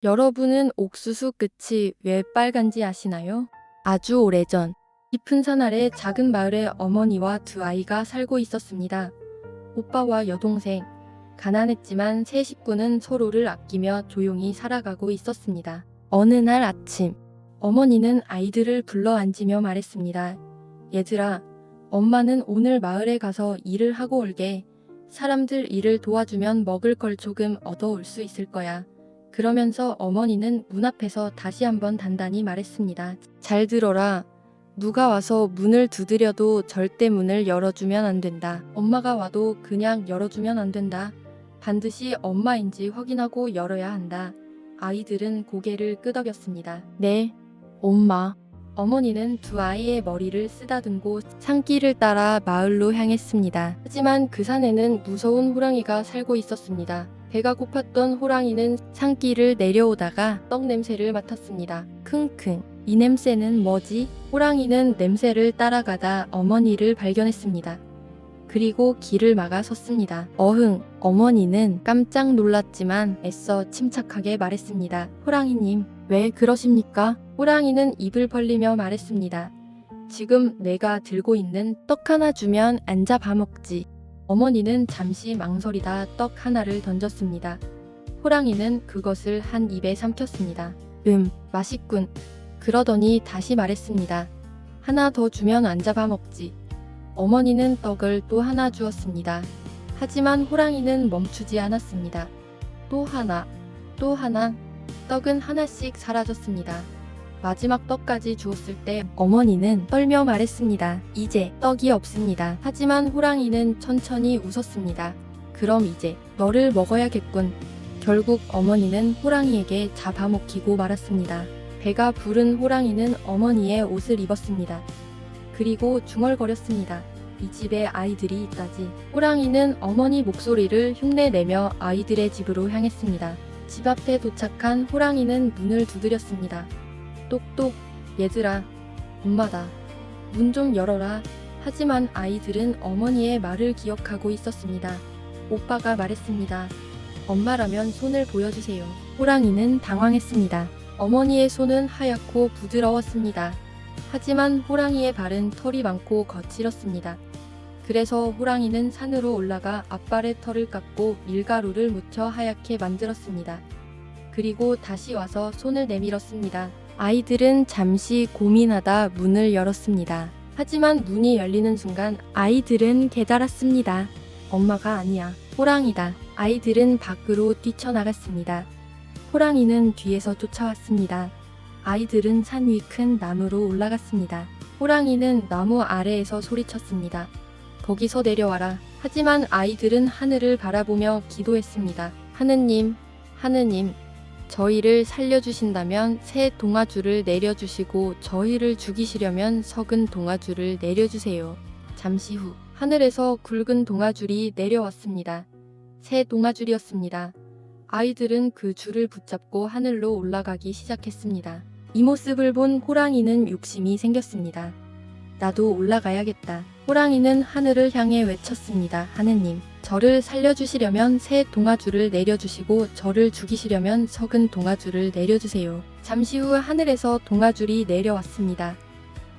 여러분은 옥수수 끝이 왜 빨간지 아시나요? 아주 오래전 깊은 산 아래 작은 마을에 어머니와 두 아이가 살고 있었습니다. 오빠와 여동생. 가난했지만 세 식구는 서로를 아끼며 조용히 살아가고 있었습니다. 어느 날 아침, 어머니는 아이들을 불러 앉히며 말했습니다. 얘들아, 엄마는 오늘 마을에 가서 일을 하고 올게. 사람들 일을 도와주면 먹을 걸 조금 얻어올 수 있을 거야. 그러면서 어머니는 문 앞에서 다시 한번 단단히 말했습니다. 잘 들어라. 누가 와서 문을 두드려도 절대 문을 열어주면 안 된다. 엄마가 와도 그냥 열어주면 안 된다. 반드시 엄마인지 확인하고 열어야 한다. 아이들은 고개를 끄덕였습니다. 네, 엄마. 어머니는 두 아이의 머리를 쓰다듬고 산길을 따라 마을로 향했습니다. 하지만 그 산에는 무서운 호랑이가 살고 있었습니다. 배가 고팠던 호랑이는 산길을 내려오다가 떡 냄새를 맡았습니다. 킁킁. 이 냄새는 뭐지? 호랑이는 냄새를 따라가다 어머니를 발견했습니다. 그리고 길을 막아 섰습니다. 어흥. 어머니는 깜짝 놀랐지만 애써 침착하게 말했습니다. 호랑이님, 왜 그러십니까? 호랑이는 입을 벌리며 말했습니다. 지금 내가 들고 있는 떡 하나 주면 앉아 밥 먹지. 어머니는 잠시 망설이다 떡 하나를 던졌습니다. 호랑이는 그것을 한 입에 삼켰습니다. 맛있군. 그러더니 다시 말했습니다. 하나 더 주면 앉아 밥 먹지. 어머니는 떡을 또 하나 주었습니다. 하지만 호랑이는 멈추지 않았습니다. 또 하나, 또 하나. 떡은 하나씩 사라졌습니다. 마지막 떡까지 주었을 때 어머니는 떨며 말했습니다. 이제 떡이 없습니다. 하지만 호랑이는 천천히 웃었습니다. 그럼 이제 너를 먹어야겠군. 결국 어머니는 호랑이에게 잡아먹히고 말았습니다. 배가 부른 호랑이는 어머니의 옷을 입었습니다. 그리고 중얼거렸습니다. 이 집에 아이들이 있다지. 호랑이는 어머니 목소리를 흉내내며 아이들의 집으로 향했습니다. 집 앞에 도착한 호랑이는 문을 두드렸습니다. 똑똑. 얘들아, 엄마다. 문 좀 열어라. 하지만 아이들은 어머니의 말을 기억하고 있었습니다. 오빠가 말했습니다. 엄마라면 손을 보여주세요. 호랑이는 당황했습니다. 어머니의 손은 하얗고 부드러웠습니다. 하지만 호랑이의 발은 털이 많고 거칠었습니다. 그래서 호랑이는 산으로 올라가 앞발의 털을 깎고 밀가루를 묻혀 하얗게 만들었습니다. 그리고 다시 와서 손을 내밀었습니다. 아이들은 잠시 고민하다 문을 열었습니다. 하지만 문이 열리는 순간 아이들은 깨달았습니다. 엄마가 아니야. 호랑이다. 아이들은 밖으로 뛰쳐나갔습니다. 호랑이는 뒤에서 쫓아왔습니다. 아이들은 산 위 큰 나무로 올라갔습니다. 호랑이는 나무 아래에서 소리쳤습니다. 거기서 내려와라. 하지만 아이들은 하늘을 바라보며 기도했습니다. 하느님, 하느님, 저희를 살려주신다면 새 동아줄을 내려주시고 저희를 죽이시려면 석은 동아줄을 내려주세요. 잠시 후 하늘에서 굵은 동아줄이 내려왔습니다. 새 동아줄이었습니다. 아이들은 그 줄을 붙잡고 하늘로 올라가기 시작했습니다. 이 모습을 본 호랑이는 욕심이 생겼습니다. 나도 올라가야겠다. 호랑이는 하늘을 향해 외쳤습니다. 하느님, 저를 살려주시려면 새 동아줄을 내려주시고 저를 죽이시려면 석은 동아줄을 내려주세요. 잠시 후 하늘에서 동아줄이 내려왔습니다.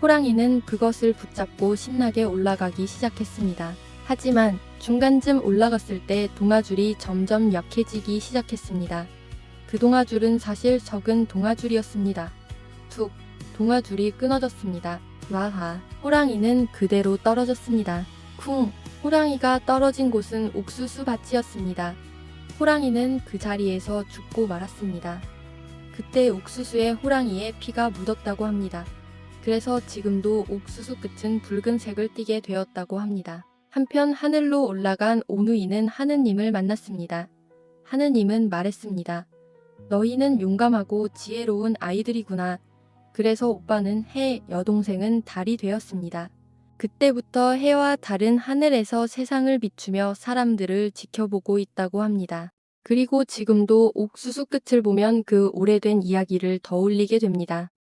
호랑이는 그것을 붙잡고 신나게 올라가기 시작했습니다. 하지만 중간쯤 올라갔을 때 동아줄이 점점 약해지기 시작했습니다. 그 동아줄은 사실 석은 동아줄이었습니다. 툭, 동아줄이 끊어졌습니다. 와하, 호랑이는 그대로 떨어졌습니다. 쿵, 호랑이가 떨어진 곳은 옥수수 밭이었습니다. 호랑이는 그 자리에서 죽고 말았습니다. 그때 옥수수에 호랑이의 피가 묻었다고 합니다. 그래서 지금도 옥수수 끝은 붉은색을 띠게 되었다고 합니다. 한편 하늘로 올라간 오누이는 하느님을 만났습니다. 하느님은 말했습니다. 너희는 용감하고 지혜로운 아이들이구나. 그래서 오빠는 해, 여동생은 달이 되었습니다. 그때부터 해와 달은 하늘에서 세상을 비추며 사람들을 지켜보고 있다고 합니다. 그리고 지금도 옥수수 끝을 보면 그 오래된 이야기를 떠올리게 됩니다.